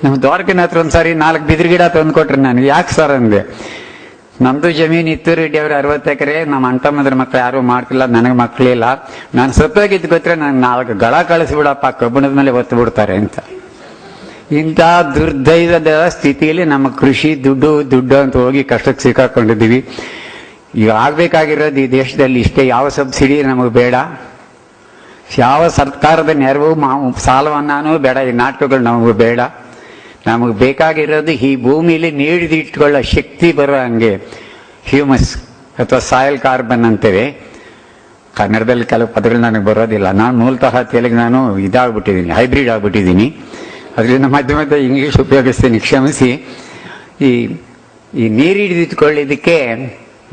ನಮ್ಮ ದ್ವಾರಕಿನ ಹತ್ರ ಒಂದ್ಸಾರಿ 4 ಬಿದಿರು ಗಿಡ ತಂದು ಕೊಟ್ರಿ ನನಗೆ. ಯಾಕೆ ಸರ್ ಅಂದೆ. ನಮ್ದು ಜಮೀನು ಇತ್ತು ರೆಡ್ಡಿ ಅವ್ರು 60 ಎಕರೆ, ನಮ್ಮ ಅಣ್ತಮ್ಮದ್ರ ಮಕ್ಳು ಯಾರು ಮಾಡ್ತಿಲ್ಲ, ನನಗೆ ಮಕ್ಳಿಲ್ಲ, ನಾನು ಸತ್ತೋಗಿದ್ದು ಗೊತ್ತರೆ ನಾನು 4 ಗಳ ಕಳಿಸ್ಬಿಡಪ್ಪ, ಕಬ್ಬಣದ ಮೇಲೆ ಒತ್ತು ಬಿಡ್ತಾರೆ ಅಂತ. ಇಂಥ ದುರ್ದೈವದ ಸ್ಥಿತಿಯಲ್ಲಿ ನಮ್ಮ ಕೃಷಿ ದುಡ್ಡು ಅಂತ ಹೋಗಿ ಕಷ್ಟಕ್ಕೆ ಸಿಕ್ಕಾಕೊಂಡಿದ್ದೀವಿ. ಈಗ ಆಗ್ಬೇಕಾಗಿರೋದು ಈ ದೇಶದಲ್ಲಿ ಇಷ್ಟೇ. ಯಾವ ಸಬ್ಸಿಡಿ ನಮಗೆ ಬೇಡ, ಯಾವ ಸರ್ಕಾರದ ನೆರವು ಸಾಲವನ್ನಾನು ಬೇಡ, ಈ ನಾಟಕಗಳು ನಮಗೆ ಬೇಡ. ನಮಗೆ ಬೇಕಾಗಿರೋದು ಈ ಭೂಮಿಲಿ ನೀಡಿದಿಟ್ಕೊಳ್ಳೋ ಶಕ್ತಿ ಬರೋ ಹಂಗೆ ಹ್ಯೂಮಸ್ ಅಥವಾ ಸಾಯಿಲ್ ಕಾರ್ಬನ್ ಅಂತೇವೆ. ಕನ್ನಡದಲ್ಲಿ ಕೆಲವು ಪದಗಳು ನನಗೆ ಬರೋದಿಲ್ಲ. ನಾನು ಮೂಲತಃ ತೆಲುಗು, ನಾನು ಇದಾಗ್ಬಿಟ್ಟಿದ್ದೀನಿ, ಹೈಬ್ರಿಡ್ ಆಗ್ಬಿಟ್ಟಿದ್ದೀನಿ. ಅದರಿಂದ ಮಧ್ಯೆ ಇಂಗ್ಲೀಷ್ ಉಪಯೋಗಿಸ್ತೀನಿ, ಕ್ಷಮಿಸಿ. ಈ ನೀರು ಹಿಡಿದಿಟ್ಕೊಳ್ಳಿದ್ದಕ್ಕೆ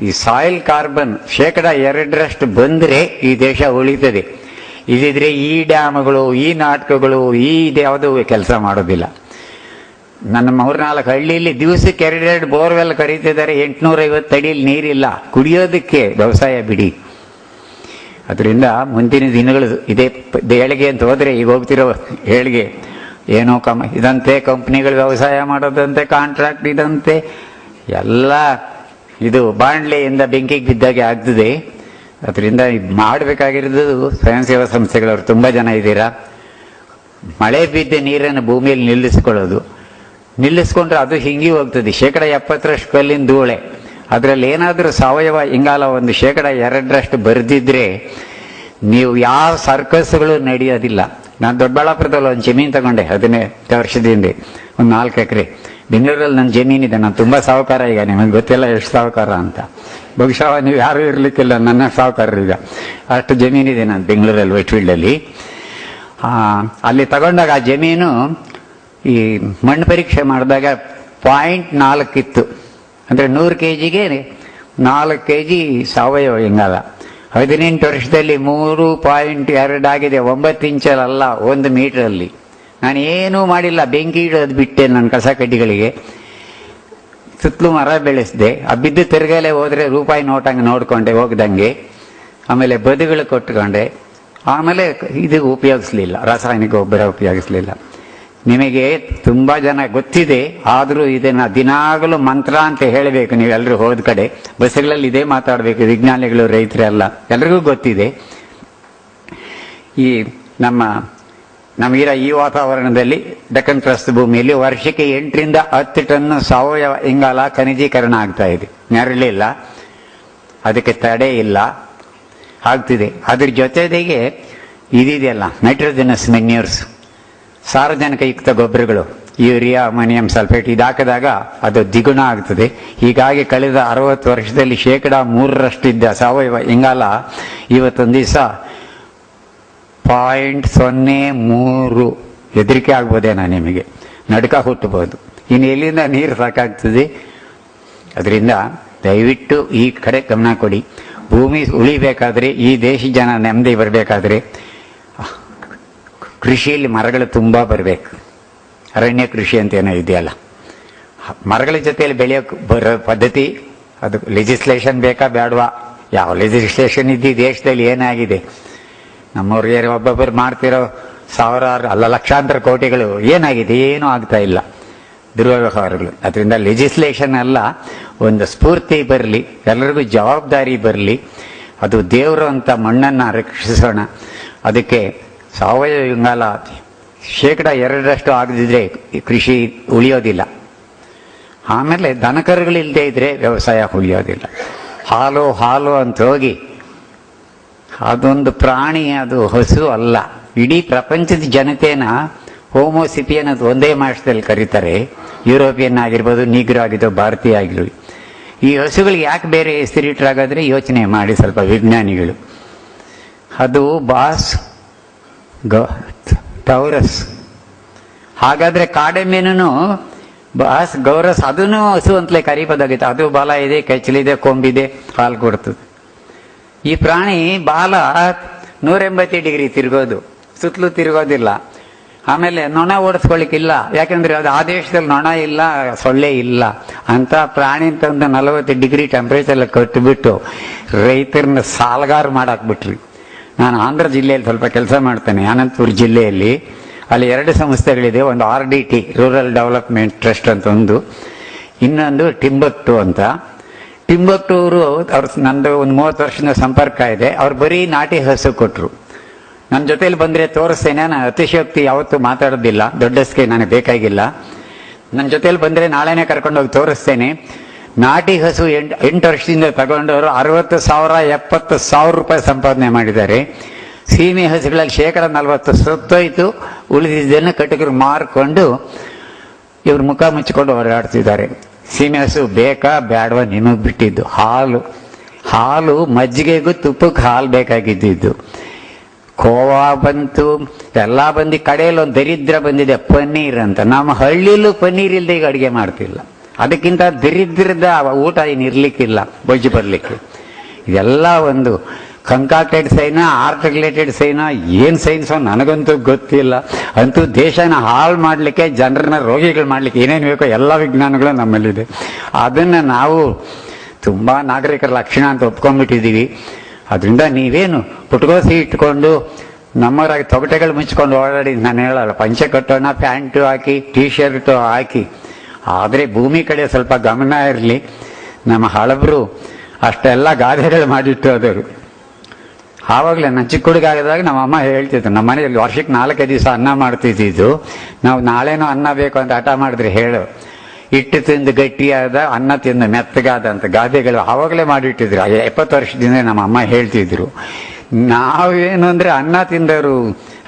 ಈ ಸಾಯಿಲ್ ಕಾರ್ಬನ್ 2% ಬಂದರೆ ಈ ದೇಶ ಉಳಿತದೆ. ಇದಿದ್ರೆ ಈ ಡ್ಯಾಮ್ಗಳು, ಈ ನಾಟಕಗಳು, ಇದ್ಯಾವುದೂ ಕೆಲಸ ಮಾಡೋದಿಲ್ಲ. ನನ್ನ 3-4 ಹಳ್ಳಿಯಲ್ಲಿ ದಿವಸಕ್ಕೆ 2 ಬೋರ್ವೆಲ್ ಕರೀತಿದ್ದಾರೆ. 850 ಅಡಿಯಲ್ಲಿ ನೀರಿಲ್ಲ ಕುಡಿಯೋದಕ್ಕೆ. ವ್ಯವಸಾಯ ಬಿಡಿ. ಅದರಿಂದ ಮುಂದಿನ ದಿನಗಳು ಇದೇ ಏಳಿಗೆ ಅಂತ ಹೋದ್ರೆ, ಈಗ ಹೋಗ್ತಿರೋ ಏಳಿಗೆ ಏನೋ ಇದಂತೆ, ಕಂಪ್ನಿಗಳು ವ್ಯವಸಾಯ ಮಾಡೋದಂತೆ, ಕಾಂಟ್ರಾಕ್ಟ್ ಇದಂತೆ, ಎಲ್ಲ ಇದು ಬಾಂಡ್ಲೆಯಿಂದ ಬೆಂಕಿಗೆ ಬಿದ್ದಾಗೆ ಆಗ್ತದೆ. ಅದರಿಂದ ಮಾಡಬೇಕಾಗಿರೋದು ಸ್ವಯಂ ಸೇವಾ ಸಂಸ್ಥೆಗಳವರು ತುಂಬ ಜನ ಇದ್ದೀರಾ. ಮಳೆ ಬಿದ್ದ ನೀರನ್ನು ಭೂಮಿಯಲ್ಲಿ ನಿಲ್ಲಿಸ್ಕೊಂಡ್ರೆ ಅದು ಹಿಂಗಿ ಹೋಗ್ತದೆ. 70% ಕಲ್ಲಿನ ಧೂಳೆ. ಅದರಲ್ಲಿ ಏನಾದರೂ ಸಾವಯವ ಇಂಗಾಲ ಒಂದು 2% ಬರೆದಿದ್ರೆ ನೀವು ಯಾವ ಸರ್ಕಸ್ಗಳು ನಡೆಯೋದಿಲ್ಲ. ನಾನು ದೊಡ್ಡಬಳ್ಳಾಪುರದಲ್ಲಿ ಒಂದು ಜಮೀನು ತಗೊಂಡೆ 18 ವರ್ಷದಿಂದ, ಒಂದು 4 ಎಕರೆ. ಬೆಂಗಳೂರಲ್ಲಿ ನನ್ನ ಜಮೀನಿದೆ. ನಾನು ತುಂಬ ಸಾಹುಕಾರ. ಈಗ ನಿಮಗೆ ಗೊತ್ತಿಲ್ಲ ಎಷ್ಟು ಸಾಹುಕಾರ ಅಂತ. ಬಹುಶಃ ನೀವು ಯಾರೂ ಇರಲಿಕ್ಕಿಲ್ಲ ನನ್ನ ಸಾಹುಕಾರರು. ಈಗ ಅಷ್ಟು ಜಮೀನಿದೆ ನಾನು ಬೆಂಗಳೂರಲ್ಲಿ, ವೈಟ್ಫೀಲ್ಡಲ್ಲಿ. ಅಲ್ಲಿ ತಗೊಂಡಾಗ ಆ ಜಮೀನು ಈ ಮಣ್ಣು ಪರೀಕ್ಷೆ ಮಾಡಿದಾಗ 0.4 ಇತ್ತು. ಅಂದರೆ 100 kgಗೆ 4 kg ಸಾವಯವ ಇಂಗಾಲ. 18 ವರ್ಷದಲ್ಲಿ 3.2 ಆಗಿದೆ. 9 ಇಂಚಲ್ಲ, 1 ಮೀಟರಲ್ಲಿ. ನಾನು ಏನೂ ಮಾಡಿಲ್ಲ, ಬೆಂಕಿ ಇಡೋದು ಬಿಟ್ಟೆ ನನ್ನ ಕಸ ಕಡ್ಡಿಗಳಿಗೆ. ಸುತ್ತಲೂ ಮರ ಬೆಳೆಸಿದೆ. ಆ ಬಿದ್ದು ತಿರುಗಲೆ ಹೋದರೆ ರೂಪಾಯಿ ನೋಟ್ ಹಂಗೆ ನೋಡ್ಕೊಂಡೆ ಹೋಗ್ದಂಗೆ. ಆಮೇಲೆ ಬದುಗಳು ಕೊಟ್ಕೊಂಡೆ. ಆಮೇಲೆ ಇದು ಉಪಯೋಗಿಸ್ಲಿಲ್ಲ, ರಾಸಾಯನಿಕ ಗೊಬ್ಬರ ಉಪಯೋಗಿಸ್ಲಿಲ್ಲ. ನಿಮಗೆ ತುಂಬ ಜನ ಗೊತ್ತಿದೆ, ಆದರೂ ಇದನ್ನು ದಿನಾಗಲೂ ಮಂತ್ರ ಅಂತ ಹೇಳಬೇಕು. ನೀವೆಲ್ಲರೂ ಹೋದ ಕಡೆ ಬಸ್ಸುಗಳಲ್ಲಿ ಇದೇ ಮಾತಾಡಬೇಕು. ವಿಜ್ಞಾನಿಗಳು, ರೈತರೆಲ್ಲ ಎಲ್ರಿಗೂ ಗೊತ್ತಿದೆ. ಈ ನಮಗಿರೋ ಈ ವಾತಾವರಣದಲ್ಲಿ ಡೆಕ್ಕನ್ ಪ್ರಸ್ಥ ಭೂಮಿಯಲ್ಲಿ ವರ್ಷಕ್ಕೆ 8ರಿಂದ 10 ಟನ್ ಸಾವಯವ ಇಂಗಾಲ ಖನಿಜೀಕರಣ ಆಗ್ತಾ ಇದೆ. ನೆರಳಿಲ್ಲ, ಅದಕ್ಕೆ ತಡೆ ಇಲ್ಲ, ಆಗ್ತಿದೆ. ಅದ್ರ ಜೊತೆಗೆ ಇದಿದೆಯಲ್ಲ ನೈಟ್ರೋಜನಸ್ ಮೆನ್ಯೂರ್ಸ್, ಸಾರಜನಕಯುಕ್ತ ಗೊಬ್ಬರಗಳು, ಯೂರಿಯಾ, ಅಮೋನಿಯಂ ಸಲ್ಫೇಟ್, ಇದಾಕಿದಾಗ ಅದು ದ್ವಿಗುಣ ಆಗ್ತದೆ. ಹೀಗಾಗಿ ಕಳೆದ 60 ವರ್ಷದಲ್ಲಿ 3% ಇದ್ದ ಸಾವಯವ ಇಂಗಾಲ ಇವತ್ತೊಂದು ದಿವಸ 0.03. ಹೆದರಿಕೆ ಆಗ್ಬೋದೇನೋ ನಿಮಗೆ, ನಡುಕ ಹುಟ್ಟಬಹುದು. ಇನ್ನು ಎಲ್ಲಿಂದ ನೀರು ಸಾಕಾಗ್ತದೆ? ಅದರಿಂದ ದಯವಿಟ್ಟು ಈ ಕಡೆ ಗಮನ ಕೊಡಿ. ಭೂಮಿ ಉಳಿಬೇಕಾದ್ರೆ, ಈ ದೇಶ ಜನ ನೆಮ್ಮದಿ ಬರಬೇಕಾದ್ರೆ ಕೃಷಿಯಲ್ಲಿ ಮರಗಳು ತುಂಬ ಬರಬೇಕು. ಅರಣ್ಯ ಕೃಷಿ ಅಂತ ಏನೋ ಇದೆಯಲ್ಲ, ಮರಗಳ ಜೊತೆಯಲ್ಲಿ ಬೆಳೆಯೋಕೆ ಬರೋ ಪದ್ಧತಿ, ಅದು ಲೆಜಿಸ್ಲೇಷನ್ ಬೇಕಾ ಬೇಡವಾ? ಯಾವ ಲೆಜಿಸ್ಲೇಷನ್ ಇದ್ದು ದೇಶದಲ್ಲಿ ಏನಾಗಿದೆ? ನಮ್ಮವ್ರಿಗೆ ಒಬ್ಬೊಬ್ಬರು ಮಾಡ್ತಿರೋ ಸಾವಿರಾರು ಅಲ್ಲ ಲಕ್ಷಾಂತರ ಕೋಟಿಗಳು ಏನಾಗಿದೆ? ಏನೂ ಆಗ್ತಾ ಇಲ್ಲ, ದುರ್ವ್ಯವಹಾರಗಳು. ಅದರಿಂದ ಲೆಜಿಸ್ಲೇಷನ್ ಅಲ್ಲ, ಒಂದು ಸ್ಫೂರ್ತಿ ಬರಲಿ, ಎಲ್ಲರಿಗೂ ಜವಾಬ್ದಾರಿ ಬರಲಿ. ಅದು ದೇವರು ಅಂತ ಮಣ್ಣನ್ನು ರಕ್ಷಿಸೋಣ. ಅದಕ್ಕೆ ಸಾವಯವ ಇಂಗಾಲ 2% ಆಗದಿದ್ರೆ ಕೃಷಿ ಉಳಿಯೋದಿಲ್ಲ. ಆಮೇಲೆ ದನಕರುಗಳಿಲ್ಲದೆ ಇದ್ರೆ ವ್ಯವಸಾಯ ಉಳಿಯೋದಿಲ್ಲ. ಹಾಲು ಅಂತ ಹೋಗಿ ಅದೊಂದು ಪ್ರಾಣಿ, ಅದು ಹಸು ಅಲ್ಲ. ಇಡೀ ಪ್ರಪಂಚದ ಜನತೆನ ಹೋಮೋಸಿಪಿಯನ್ ಅದು ಒಂದೇ ಮಾಸದಲ್ಲಿ ಕರೀತಾರೆ. ಯುರೋಪಿಯನ್ ಆಗಿರ್ಬೋದು, ನೀಗ್ರೋ ಆಗಿರ್ಬೋದು, ಭಾರತೀಯ ಆಗಿರ್ಬೋದು. ಈ ಹಸುಗಳಿಗೆ ಯಾಕೆ ಬೇರೆ ಹೆಸರಿಟ್ರಾಗಾದ್ರೆ ಯೋಚನೆ ಮಾಡಿ ಸ್ವಲ್ಪ ವಿಜ್ಞಾನಿಗಳು. ಅದು ಬಾಸ್ ಟೌರಸ್. ಹಾಗಾದ್ರೆ ಕಾಡೆಮ್ಮೆನೂ ಬಾಸ್ ಗೌರಸ್, ಅದನ್ನು ಹಸು ಅಂತಲೇ ಕರೀಬೋದಾಗಿತ್ತು. ಅದು ಬಾಲ ಇದೆ, ಕೆಚ್ಚಲಿದೆ, ಕೊಂಬಿದೆ, ಹಾಲು ಕೊಡ್ತದೆ. ಈ ಪ್ರಾಣಿ ಬಾಲ 180 ಡಿಗ್ರಿ ತಿರುಗೋದು, ಸುತ್ತಲೂ ತಿರುಗೋದಿಲ್ಲ. ಆಮೇಲೆ ನೊಣ ಓಡಿಸ್ಕೊಳಿಕ್ಕಿಲ್ಲ, ಯಾಕಂದ್ರೆ ಅದು ಆ ದೇಶದಲ್ಲಿ ನೊಣ ಇಲ್ಲ, ಸೊಳ್ಳೆ ಇಲ್ಲ. ಅಂತ ಪ್ರಾಣಿ ತಂದು 40 ಡಿಗ್ರಿ ಟೆಂಪ್ರೇಚರ್ ಕಟ್ಟಿಬಿಟ್ಟು ರೈತರನ್ನ ಸಾಲಗಾರ ಮಾಡಾಕ್ಬಿಟ್ರಿ. ನಾನು ಆಂಧ್ರ ಜಿಲ್ಲೆಯಲ್ಲಿ ಸ್ವಲ್ಪ ಕೆಲಸ ಮಾಡ್ತೇನೆ, ಅನಂತಪುರ ಜಿಲ್ಲೆಯಲ್ಲಿ. ಅಲ್ಲಿ 2 ಸಂಸ್ಥೆಗಳಿದೆ. ಒಂದು RDT, ರೂರಲ್ ಡೆವಲಪ್ಮೆಂಟ್ ಟ್ರಸ್ಟ್ ಅಂತ ಒಂದು, ಇನ್ನೊಂದು ಟಿಂಬಕ್ಟು ಅಂತ. ಟಿಂಬಕ್ಟು ಅವರು ನಂದು ಒಂದು 30 ವರ್ಷದ ಸಂಪರ್ಕ ಇದೆ. ಅವ್ರು ಬರೀ ನಾಟಿ ಹಸು ಕೊಟ್ಟರು. ನನ್ನ ಜೊತೆಲಿ ಬಂದರೆ ತೋರಿಸ್ತೇನೆ. ನಾನು ಅತಿಶಯೋಕ್ತಿ ಯಾವತ್ತೂ ಮಾತಾಡೋದಿಲ್ಲ, ದೊಡ್ಡಸ್ಗೆ ನನಗೆ ಬೇಕಾಗಿಲ್ಲ. ನನ್ನ ಜೊತೆಲಿ ಬಂದರೆ ನಾಳೆನೇ ಕರ್ಕೊಂಡೋಗಿ ತೋರಿಸ್ತೇನೆ. ನಾಟಿ ಹಸು 8 ವರ್ಷದಿಂದ ತಗೊಂಡವರು 60,000 70,000 ರೂಪಾಯಿ ಸಂಪಾದನೆ ಮಾಡಿದ್ದಾರೆ. ಸೀಮೆ ಹಸುಗಳಲ್ಲಿ 40% ಸತ್ತೋಯ್ತು, ಉಳಿದಿದ್ದನ್ನು ಕಟಕರು ಮಾರ್ಕೊಂಡು ಇವ್ರು ಮುಖ ಮುಚ್ಚಿಕೊಂಡು ಓಡಾಡ್ತಿದ್ದಾರೆ. ಸೀಮೆ ಹಸು ಬೇಕಾ ಬೇಡವಾ ನಿಮಗೆ ಬಿಟ್ಟಿದ್ದು. ಹಾಲು ಮಜ್ಜಿಗೆಗೂ ತುಪ್ಪಕ್ಕೆ ಹಾಲು ಬೇಕಾಗಿದ್ದು. ಕೋವಾ ಬಂತು, ಎಲ್ಲ ಬಂದು ಕಡೆಯಲ್ಲಿ ಒಂದು ದರಿದ್ರ ಬಂದಿದೆ, ಪನ್ನೀರ್ ಅಂತ. ನಮ್ಮ ಹಳ್ಳಿಲೂ ಪನ್ನೀರ್ ಇಲ್ಲದೆ ಈಗ ಅಡುಗೆ ಮಾಡ್ತಿಲ್ಲ. ಅದಕ್ಕಿಂತ ದರಿದ್ರದ ಊಟ ಏನು ಇರ್ಲಿಕ್ಕಿಲ್ಲ, ಬೊಜ್ಜು ಬರಲಿಕ್ಕೆ. ಇದೆಲ್ಲ ಒಂದು ಕಂಕಾಕ್ಟೆಡ್ ಸೈನಾ, ಆರ್ಟ್ ರಿಲೇಟೆಡ್ ಸೈನಾ, ಏನು ಸೈನ್ಸೋ ನನಗಂತೂ ಗೊತ್ತಿಲ್ಲ. ಅಂತೂ ದೇಶನ ಹಾಳು ಮಾಡಲಿಕ್ಕೆ, ಜನರನ್ನ ರೋಗಿಗಳು ಮಾಡಲಿಕ್ಕೆ ಏನೇನು ಬೇಕೋ ಎಲ್ಲ ವಿಜ್ಞಾನಗಳು ನಮ್ಮಲ್ಲಿದೆ. ಅದನ್ನು ನಾವು ತುಂಬ ನಾಗರಿಕರ ಲಕ್ಷಣ ಅಂತ ಒಪ್ಕೊಂಡ್ಬಿಟ್ಟಿದ್ದೀವಿ. ಅದರಿಂದ ನೀವೇನು ಪುಟ್ಗೋಸಿ ಇಟ್ಕೊಂಡು ನಮ್ಮವರಾಗಿ ತೊಗಟೆಗಳು ಮುಚ್ಕೊಂಡು ಓಡಾಡಿ, ನಾನು ಹೇಳಲ್ಲ, ಪಂಚೆ ಕಟ್ಟೋಣ, ಪ್ಯಾಂಟು ಹಾಕಿ, ಟೀ ಶರ್ಟು ಹಾಕಿ. ಆದರೆ ಭೂಮಿ ಕಡೆ ಸ್ವಲ್ಪ ಗಮನ ಇರಲಿ. ನಮ್ಮ ಹಳಬರು ಅಷ್ಟೆಲ್ಲ ಗಾದೆಗಳು ಮಾಡಿಟ್ಟು ಹೋದರು. ಆವಾಗಲೇ ನಾನು ಚಿಕ್ಕ ಹುಡುಗ ಆಗಿದಾಗ ನಮ್ಮ ಅಮ್ಮ ಹೇಳ್ತಿದ್ರು, ನಮ್ಮ ಮನೆಯಲ್ಲಿ ವರ್ಷಕ್ಕೆ 4-5 ದಿವಸ ಅನ್ನ ಮಾಡ್ತಿದ್ದು. ನಾವು ನಾಳೆನೂ ಅನ್ನ ಬೇಕು ಅಂತ ಹಠ ಮಾಡಿದ್ರೆ ಹೇಳು, ಹಿಟ್ಟು ತಿಂದು ಗಟ್ಟಿಯಾದ, ಅನ್ನ ತಿಂದು ಮೆತ್ತಗಾದ ಅಂತ ಗಾದೆಗಳು ಆವಾಗಲೇ ಮಾಡಿಟ್ಟಿದ್ರು. 70 ವರ್ಷದಿಂದ ನಮ್ಮ ಅಮ್ಮ ಹೇಳ್ತಿದ್ರು. ನಾವೇನು ಅಂದರೆ ಅನ್ನ ತಿಂದವರು,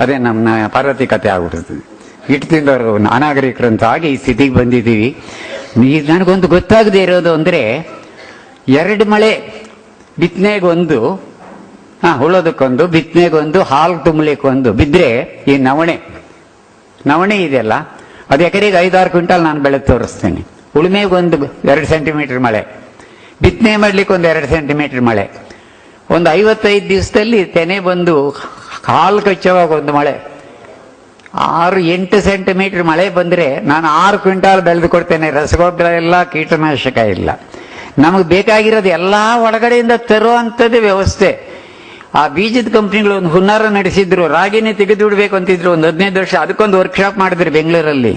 ಅದೇ ನಮ್ಮ ಪಾರ್ವತಿ ಕತೆ ಆಗ್ಬಿಡ್ತದೆ. ಹಿಟ್ಟು ತಿಂದವರು ಅನಾಗರಿಕರಂತ ಆಗಿ ಈ ಸ್ಥಿತಿಗೆ ಬಂದಿದ್ದೀವಿ. ನನಗೊಂದು ಗೊತ್ತಾಗದೇ ಇರೋದು ಅಂದರೆ, 2 ಮಳೆ, ಬಿತ್ತನೆಗೊಂದು, ಉಳೋದಕ್ಕೊಂದು, ಬಿತ್ತನೆಗೊಂದು, ಹಾಲು ತುಂಬಲಿಕ್ಕೊಂದು ಬಿದ್ದರೆ ಈ ನವಣೆ ಇದೆಯಲ್ಲ, ಅದು ಎಕರೆಗೆ 5-6 ಕ್ವಿಂಟಲ್ ನಾನು ಬೆಳೆದು ತೋರಿಸ್ತೇನೆ. ಉಳುಮೆಗೊಂದು 2 ಸೆಂಟಿಮೀಟರ್ ಮಳೆ, ಬಿತ್ತನೆ ಮಾಡ್ಲಿಕ್ಕೆ ಒಂದು 2 ಸೆಂಟಿಮೀಟರ್ ಮಳೆ, ಒಂದು 55 ದಿವಸದಲ್ಲಿ ತೆನೆ ಬಂದು ಕಾಲು ಕಚ್ಚೋವಾಗ ಒಂದು ಮಳೆ, 6-8 ಸೆಂಟಿಮೀಟರ್ ಮಳೆ ಬಂದರೆ ನಾನು 6 ಕ್ವಿಂಟಾಲ್ ಬೆಳೆದು ಕೊಡ್ತೇನೆ. ರಸಗೊಬ್ಬರ ಇಲ್ಲ, ಕೀಟನಾಶಕ ಇಲ್ಲ. ನಮಗೆ ಬೇಕಾಗಿರೋದು ಎಲ್ಲ ಒಳಗಡೆಯಿಂದ ತರುವಂಥದ್ದು ವ್ಯವಸ್ಥೆ. ಆ ಬೀಜದ ಕಂಪ್ನಿಗಳು ಒಂದು ಹುನ್ನಾರ ನಡೆಸಿದ್ರು, ರಾಗಿನೇ ತೆಗೆದು ಬಿಡ್ಬೇಕು ಅಂತಿದ್ರು. ಒಂದು 15 ವರ್ಷ ಅದಕ್ಕೊಂದು ವರ್ಕ್ಶಾಪ್ ಮಾಡಿದ್ರು ಬೆಂಗಳೂರಲ್ಲಿ.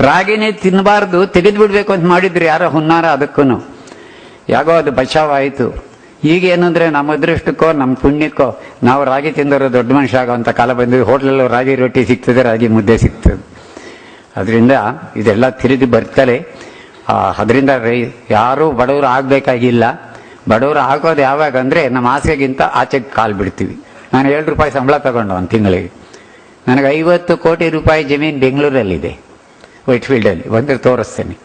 ರಾಗಿನೇ ತಿನ್ನಬಾರ್ದು, ತೆಗೆದು ಬಿಡ್ಬೇಕು ಅಂತ ಮಾಡಿದ್ರು ಯಾರೋ ಹುನ್ನಾರ. ಅದಕ್ಕೂ ಯಾಗೋ ಅದು ಬಚಾವಾಯಿತು. ಈಗೇನಂದ್ರೆ ನಮ್ಮ ಅದೃಷ್ಟಕ್ಕೋ ನಮ್ಮ ಪುಣ್ಯಕ್ಕೋ ನಾವು ರಾಗಿ ತಿಂದವರು ದೊಡ್ಡ ಮನುಷ್ಯ ಆಗೋವಂಥ ಕಾಲ ಬಂದಿದೆ. ಹೋಟ್ಲಲ್ಲೂ ರಾಗಿ ರೊಟ್ಟಿ ಸಿಗ್ತದೆ, ರಾಗಿ ಮುದ್ದೆ ಸಿಗ್ತದೆ. ಅದರಿಂದ ಇದೆಲ್ಲ ತಿರುಗಿ ಬರ್ತಲೇ. ಅದರಿಂದ ಯಾರೂ ಬಡವರು ಆಗಬೇಕಾಗಿಲ್ಲ. ಬಡವರು ಆಗೋದು ಯಾವಾಗ ಅಂದರೆ, ನಮ್ಮ ಆಸೆಗಿಂತ ಆಚೆಗೆ ಕಾಲು ಬಿಡ್ತೀವಿ. ನಾನು 7 ರೂಪಾಯಿ ಸಂಬಳ ತಗೊಂಡು ಒಂದು ತಿಂಗಳಿಗೆ. ನನಗೆ 50 ಕೋಟಿ ರೂಪಾಯಿ ಜಮೀನು ಬೆಂಗಳೂರಲ್ಲಿದೆ, ವೈಟ್ಫೀಲ್ಡಲ್ಲಿ. ಬಂದರೆ ತೋರಿಸ್ತೇನೆ.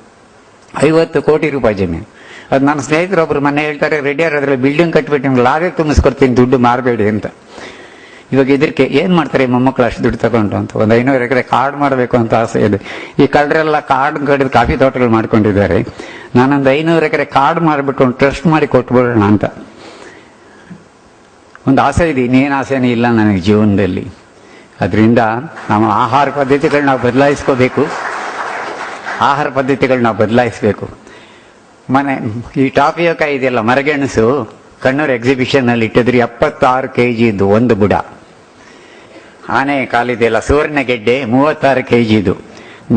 50 ಕೋಟಿ ರೂಪಾಯಿ ಜಮೀನು. ಅದು ನನ್ನ ಸ್ನೇಹಿತರೊಬ್ಬರು ಮೊನ್ನೆ ಹೇಳ್ತಾರೆ, ರೆಡಿಯಾರ್ ಅದರಲ್ಲಿ ಬಿಲ್ಡಿಂಗ್ ಕಟ್ಬಿಟ್ಟು ನಿಮ್ಗೆ ಲಾಗೆ ತುಂಬಿಸ್ಕೊಡ್ತೀನಿ, ದುಡ್ಡು ಮಾರಬೇಡಿ ಅಂತ. ಇವಾಗ ಇದಕ್ಕೆ ಏನು ಮಾಡ್ತಾರೆ ಮೊಮ್ಮಕ್ಕಳು ಅಷ್ಟು ದುಡ್ಡು ತಗೊಂಡು ಅಂತ. ಒಂದು 500 ಎಕರೆ ಕಾಡು ಮಾಡಬೇಕು ಅಂತ ಆಸೆ ಇದೆ. ಈ ಕಳ್ಳರೆಲ್ಲ ಕಾಡು ಕಡಿದು ಕಾಫಿ ತೋಟಗಳು ಮಾಡ್ಕೊಂಡಿದ್ದಾರೆ. ನಾನೊಂದು 500 ಎಕರೆ ಕಾಡು ಮಾಡಿಬಿಟ್ಟು ಒಂದು ಟ್ರಸ್ಟ್ ಮಾಡಿ ಕೊಟ್ಬಿಡೋಣ ಅಂತ ಒಂದು ಆಸೆ ಇದೆ. ಇನ್ನೇನು ಆಸೆನೇ ಇಲ್ಲ ನನಗೆ ಜೀವನದಲ್ಲಿ. ಅದರಿಂದ ನಮ್ಮ ಆಹಾರ ಪದ್ಧತಿಗಳು ನಾವು ಬದಲಾಯಿಸಬೇಕು. ಈ ಟಾಪಿಯೋಕಾಯಿ ಇದೆಯಲ್ಲ, ಮರಗೆಣಸು, ಕಣ್ಣೂರು ಎಕ್ಸಿಬಿಷನ್ನಲ್ಲಿ ಇಟ್ಟಿದ್ರು. 76 kg ಇದ್ದು ಒಂದು ಬುಡ. ಆನೆ ಕಾಲಿದೆಯಲ್ಲ, ಸುವರ್ಣಗೆಡ್ಡೆ 36 kg ಇದು.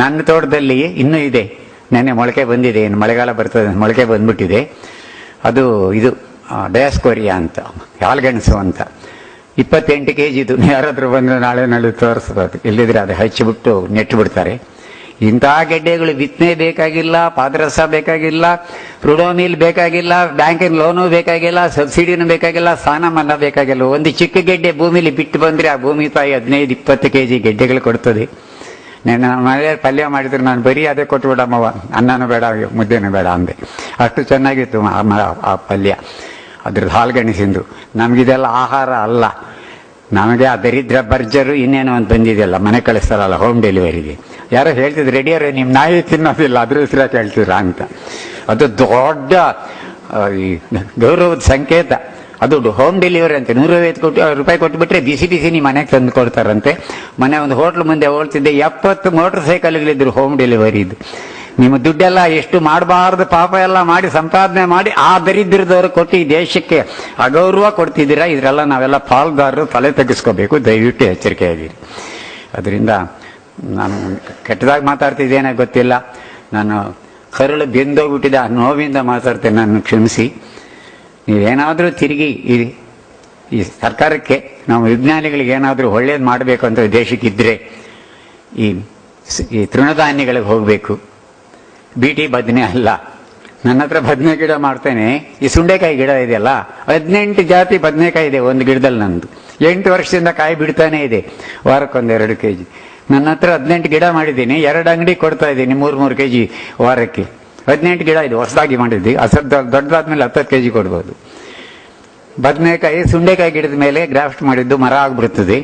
ನನ್ನ ತೋಟದಲ್ಲಿ ಇನ್ನೂ ಇದೆ, ನೆನ್ನೆ ಮೊಳಕೆ ಬಂದಿದೆ. ಏನು ಮಳೆಗಾಲ ಬರ್ತದೆ, ಮೊಳಕೆ ಬಂದ್ಬಿಟ್ಟಿದೆ. ಅದು ಇದು ಡಯಾಸ್ಕೋರಿಯಾ ಅಂತ, ಹಾಲ್ಗೆಣಸು ಅಂತ. 28 kg ಇದು. ಯಾರಾದ್ರೂ ಬಂದು ನಾಳೆ ತೋರಿಸ್ಬೋದು. ಇಲ್ಲಿದ್ರೆ ಅದು ಹಚ್ಚಿಬಿಟ್ಟು ನೆಟ್ಟುಬಿಡ್ತಾರೆ. ಇಂಥ ಗೆಡ್ಡೆಗಳು ಬಿತ್ತನೆ ಬೇಕಾಗಿಲ್ಲ, ಪಾದರಸ ಬೇಕಾಗಿಲ್ಲ, ರುಡೋಮಿಲ್ ಬೇಕಾಗಿಲ್ಲ, ಬ್ಯಾಂಕಿನ ಲೋನು ಬೇಕಾಗಿಲ್ಲ, ಸಬ್ಸಿಡಿನೂ ಬೇಕಾಗಿಲ್ಲ, ಸಾಲ ಮನ್ನಾ ಬೇಕಾಗಿಲ್ಲ. ಒಂದು ಚಿಕ್ಕ ಗೆಡ್ಡೆ ಭೂಮಿಲಿ ಬಿಟ್ಟು ಬಂದರೆ ಆ ಭೂಮಿ ತಾಯಿ 15-20 kg ಗೆಡ್ಡೆಗಳು ಕೊಡ್ತದೆ. ನಾನು ಮನೆಯಲ್ಲಿ ಪಲ್ಯ ಮಾಡಿದ್ರು, ನಾನು ಬರೀ ಅದೇ ಕೊಟ್ಬಿಡಮ್ಮವ, ಅನ್ನನೂ ಬೇಡ ಮುದ್ದೆನೂ ಬೇಡ ಅಂದೆ. ಅಷ್ಟು ಚೆನ್ನಾಗಿತ್ತು ಆ ಪಲ್ಯ. ಅದ್ರದ್ದು ಹಾಲ್ಗೆಣಸಿಂದು. ನಮಗಿದೆಲ್ಲ ಆಹಾರ ಅಲ್ಲ. ನಮಗೆ ಆ ದರಿದ್ರ ಬರ್ಜರು ಇನ್ನೇನೋ ಒಂದು ಬಂದಿದೆಯಲ್ಲ, ಮನೆ ಕಳಿಸ್ತಾರಲ್ಲ ಹೋಮ್ ಡೆಲಿವರಿಗೆ. ಯಾರೋ ಹೇಳ್ತಿದ್ರು, ರೆಡಿಯವ್ರೆ ನಿಮ್ಮ ನಾಯಿ ತಿನ್ನೋದಿಲ್ಲ, ಅದ್ರ ಹೆಸರ ಕೇಳ್ತೀರಾ ಅಂತ. ಅದು ದೊಡ್ಡ ಗೌರವದ ಸಂಕೇತ. ಅದು ಹೋಮ್ ಡೆಲಿವರಿ ಅಂತೆ. 150 ರೂಪಾಯಿ ಕೊಟ್ಟುಬಿಟ್ರೆ ಬಿಸಿ ನಿಮ್ಮ ಮನೆಗೆ ತಂದು ಕೊಡ್ತಾರಂತೆ. ಮನೆ ಒಂದು ಹೋಟ್ಲ್ ಮುಂದೆ ಹೋಗ್ತಿದ್ದೆ, 70 ಮೋಟರ್ ಸೈಕಲ್ಗಳಿದ್ರು ಹೋಮ್ ಡೆಲಿವರಿದು. ನಿಮ್ಮ ದುಡ್ಡೆಲ್ಲ ಎಷ್ಟು ಮಾಡಬಾರ್ದು ಪಾಪ ಎಲ್ಲ ಮಾಡಿ ಸಂಪಾದನೆ ಮಾಡಿ ಆ ದರಿದ್ರದವರು ಕೊಟ್ಟು ಈ ದೇಶಕ್ಕೆ ಅಗೌರವ ಕೊಡ್ತಿದ್ದೀರಾ. ಇದರೆಲ್ಲ ನಾವೆಲ್ಲ ಪಾಲ್ದಾರರು ತಲೆ ತೆಗೆಸ್ಕೋಬೇಕು. ದಯವಿಟ್ಟು ಎಚ್ಚರಿಕೆ ಆಗಿರಿ. ಅದರಿಂದ ನಾನು ಕೆಟ್ಟದಾಗಿ ಮಾತಾಡ್ತಿದ್ದೇನೆ ಗೊತ್ತಿಲ್ಲ, ನಾನು ಕರುಳು ಬೆಂದೋಗ್ಬಿಟ್ಟಿದೆ, ಆ ನೋವಿಂದ ಮಾತಾಡ್ತೇನೆ, ನಾನು ಕ್ಷಮಿಸಿ. ನೀವೇನಾದರೂ ತಿರುಗಿ ಈ ಸರ್ಕಾರಕ್ಕೆ, ನಾವು ವಿಜ್ಞಾನಿಗಳಿಗೆ ಏನಾದರೂ ಒಳ್ಳೇದು ಮಾಡಬೇಕು ಅಂತ ದೇಶಕ್ಕಿದ್ರೆ ಈ ತೃಣಧಾನ್ಯಗಳಿಗೆ ಹೋಗಬೇಕು. ಬೀಟಿ ಬದನೆ ಅಲ್ಲ. ನನ್ನ ಹತ್ರ ಬದನೆ ಗಿಡ ಮಾಡ್ತೇನೆ. ಈ ಸುಂಡೆಕಾಯಿ ಗಿಡ ಇದೆಯಲ್ಲ, 18 ಜಾತಿ ಬದನೆಕಾಯಿ ಇದೆ ಒಂದು ಗಿಡದಲ್ಲಿ. ನಂದು 8 ವರ್ಷದಿಂದ ಕಾಯಿ ಬಿಡ್ತಾನೆ ಇದೆ, ವಾರಕ್ಕೊಂದು 2 kg. ನನ್ನ ಹತ್ರ 18 ಗಿಡ ಮಾಡಿದ್ದೀನಿ, 2 ಅಂಗಡಿ ಕೊಡ್ತಾ ಇದ್ದೀನಿ, 3 kg ವಾರಕ್ಕೆ. 18 ಗಿಡ ಇದೆ, ಹೊಸದಾಗಿ ಮಾಡಿದ್ವಿ. ದೊಡ್ಡದಾದ್ಮೇಲೆ 10 kg ಕೊಡ್ಬೋದು. ಬದನೆಕಾಯಿ ಸುಂಡೆಕಾಯಿ ಗಿಡದ ಮೇಲೆ ಗ್ರಾಫ್ಟ್ ಮಾಡಿದ್ದು ಮರ ಆಗ್ಬಿಡ್ತದೆ.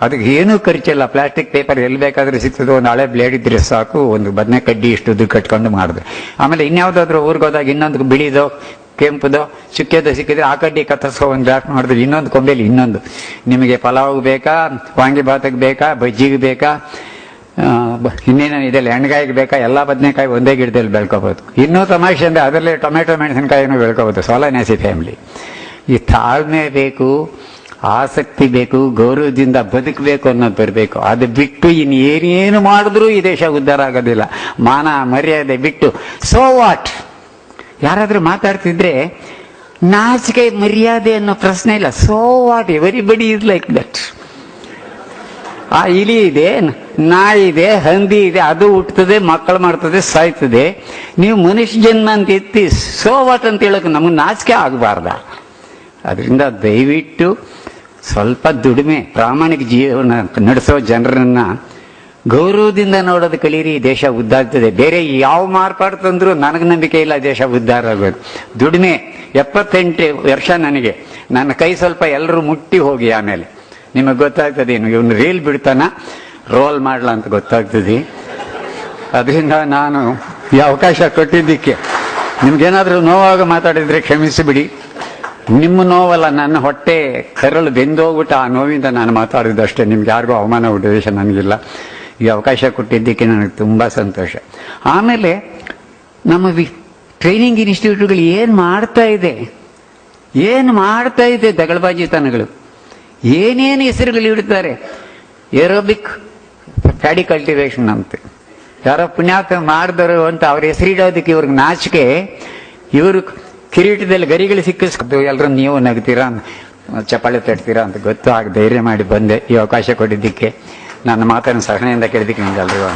ಅದಕ್ಕೆ ಏನೂ ಖರ್ಚಿಲ್ಲ, ಪ್ಲಾಸ್ಟಿಕ್ ಪೇಪರ್ ಎಲ್ಲಿ ಬೇಕಾದ್ರೂ ಸಿಗ್ತದೆ, ಒಂದು ಹಳೆ ಬ್ಲೇಡ್ ಇದ್ರೆ ಸಾಕು, ಒಂದು ಬದನೆ ಕಡ್ಡಿ ಇಷ್ಟುದ್ದು ಕಟ್ಕೊಂಡು ಮಾಡಿದೆ. ಆಮೇಲೆ ಇನ್ಯಾವುದಾದ್ರೂ ಊರಿಗೆ ಹೋದಾಗ ಇನ್ನೊಂದು ಬಿಳಿದೋ ಕೆಂಪುದೋ ಚುಕ್ಕೆದೋ ಸಿಕ್ಕಿದ್ರೆ ಆ ಕಡ್ಡಿ ಕತ್ತರಿಸೋ ಒಂದು ಗ್ರಾಫ್ಟ್ ಮಾಡಿದ್ರೆ ಇನ್ನೊಂದು ಕೊಂಬೆಲಿ ಇನ್ನೊಂದು. ನಿಮಗೆ ಪಲಾವ್ ಬೇಕಾ, ವಾಂಗಿಭಾತಕ್ಕೆ ಬೇಕಾ, ಬಜ್ಜಿಗೆ ಬೇಕಾ, ಇನ್ನೇನೋ ಇದೆಲ್ಲ ಎಣ್ಗಾಯಿಗೆ ಬೇಕಾ, ಎಲ್ಲ ಬದನೆಕಾಯಿ ಒಂದೇ ಗಿಡದಲ್ಲಿ ಬೆಳ್ಕೋಬಹುದು. ಇನ್ನೂ ತಮಾಷೆ ಅಂದರೆ ಅದರಲ್ಲೇ ಟೊಮೆಟೊ ಮೆಣಸಿನಕಾಯಿನೂ ಬೆಳ್ಕೋಬಹುದು. ಸೋಲನೇಸಿ ಫ್ಯಾಮಿಲಿ. ಈ ತಾಳ್ಮೆ ಬೇಕು, ಆಸಕ್ತಿ ಬೇಕು, ಗೌರವದಿಂದ ಬದುಕಬೇಕು ಅನ್ನೋದು ಬರಬೇಕು. ಅದು ಬಿಟ್ಟು ಇನ್ನೇನೇನು ಮಾಡಿದ್ರೂ ಈ ದೇಶ ಉದ್ಧಾರ ಆಗೋದಿಲ್ಲ. ಮಾನ ಮರ್ಯಾದೆ ಬಿಟ್ಟು ಸೋ ವಾಟ್, ಯಾರಾದ್ರೂ ಮಾತಾಡ್ತಿದ್ರೆ ನಾಚಿಕೆ ಮರ್ಯಾದೆ ಅನ್ನೋ ಪ್ರಶ್ನೆ ಇಲ್ಲ. So what, everybody is like that. ಆ ಇಲಿ ಇದೆ, ನಾಯಿ ಇದೆ, ಹಂದಿ ಇದೆ, ಅದು ಹುಟ್ಟುತ್ತದೆ, ಮಕ್ಕಳು ಮಾಡ್ತದೆ, ಸಾಯ್ತದೆ. ನೀವು ಮನುಷ್ಯ ಜನ್ಮ ಅಂತ ಎತ್ತಿ ಸೋ ವಾಟ್ ಅಂತ ಹೇಳೋಕೆ ನಮಗೆ ನಾಚಿಕೆ ಆಗಬಾರ್ದ? ಅದರಿಂದ ದಯವಿಟ್ಟು ಸ್ವಲ್ಪ ದುಡಿಮೆ, ಪ್ರಾಮಾಣಿಕ ಜೀವನ ನಡೆಸೋ ಜನರನ್ನ ಗೌರವದಿಂದ ನೋಡೋದು ಕಲೀರಿ. ದೇಶ ಉದ್ದಾಗ್ತದೆ. ಬೇರೆ ಯಾವ ಮಾರ್ಪಾಡು ತಂದ್ರೂ ನನಗೆ ನಂಬಿಕೆ ಇಲ್ಲ ದೇಶ ಉದ್ಧಾರ ಆಗೋದು. ದುಡಿಮೆ. 78 ವರ್ಷ ನನಗೆ. ನನ್ನ ಕೈ ಸ್ವಲ್ಪ ಎಲ್ಲರೂ ಮುಟ್ಟಿ ಹೋಗಿ, ಆಮೇಲೆ ನಿಮಗೆ ಗೊತ್ತಾಗ್ತದೆ ಇವನು ರೀಲ್ ಬಿಡ್ತಾನ ರೋಲ್ ಮಾಡ್ಲಾ ಅಂತ ಗೊತ್ತಾಗ್ತದೆ. ಅದರಿಂದ ನಾನು ಈ ಅವಕಾಶ ಕೊಟ್ಟಿದ್ದಕ್ಕೆ ನಿಮ್ಗೇನಾದ್ರೂ ನೋವಾಗ ಮಾತಾಡಿದ್ರೆ ಕ್ಷಮಿಸಿಬಿಡಿ. ನಿಮ್ಮ ನೋವಲ್ಲ, ನನ್ನ ಹೊಟ್ಟೆ ಕರಳು ಬೆಂದೋಗ್ಬಿಟ್ಟು ಆ ನೋವಿಂದ ನಾನು ಮಾತಾಡಿದಷ್ಟೇ. ನಿಮ್ಗೆ ಯಾರಿಗೂ ಅವಮಾನ ಉದ್ದೇಶ ನನಗಿಲ್ಲ. ಈ ಅವಕಾಶ ಕೊಟ್ಟಿದ್ದಕ್ಕೆ ನನಗೆ ತುಂಬ ಸಂತೋಷ. ಆಮೇಲೆ ನಮ್ಮ ಟ್ರೈನಿಂಗ್ ಇನ್ಸ್ಟಿಟ್ಯೂಟ್ಗಳು ಏನು ಮಾಡ್ತಾ ಇದೆ ದಗಳಬಾಜಿತನಗಳು. ಏನೇನು ಹೆಸರುಗಳು ಇಡ್ತಾರೆ. ಏರೋಬಿಕ್ ಪ್ಯಾಡಿ ಕಲ್ಟಿವೇಶನ್ ಅಂತ ಯಾರೋ ಪುಣ್ಯಾಕ ಮಾಡಿದರು ಅಂತ ಅವ್ರ ಹೆಸರಿಡೋದಕ್ಕೆ ಇವ್ರಿಗೆ ನಾಚಿಕೆ. ಇವರು ಕಿರೀಟದಲ್ಲಿ ಗರಿಗಳು ಸಿಕ್ಕಿಸ್ಕೊಂಡು ಎಲ್ಲರೂ ನೀವು ನಗ್ತೀರಾ, ಚಪ್ಪಾಳೆ ತಟ್ತೀರಾ ಅಂತ ಗೊತ್ತು. ಆಗ ಧೈರ್ಯ ಮಾಡಿ ಬಂದೆ. ಈ ಅವಕಾಶ ಕೊಟ್ಟಿದ್ದಕ್ಕೆ, ನನ್ನ ಮಾತನ್ನು ಸಹನೆಯಿಂದ ಕೇಳಿದ್ದಕ್ಕೆ ನಿಮ್ಗೆಲ್ಲರಿಗೂ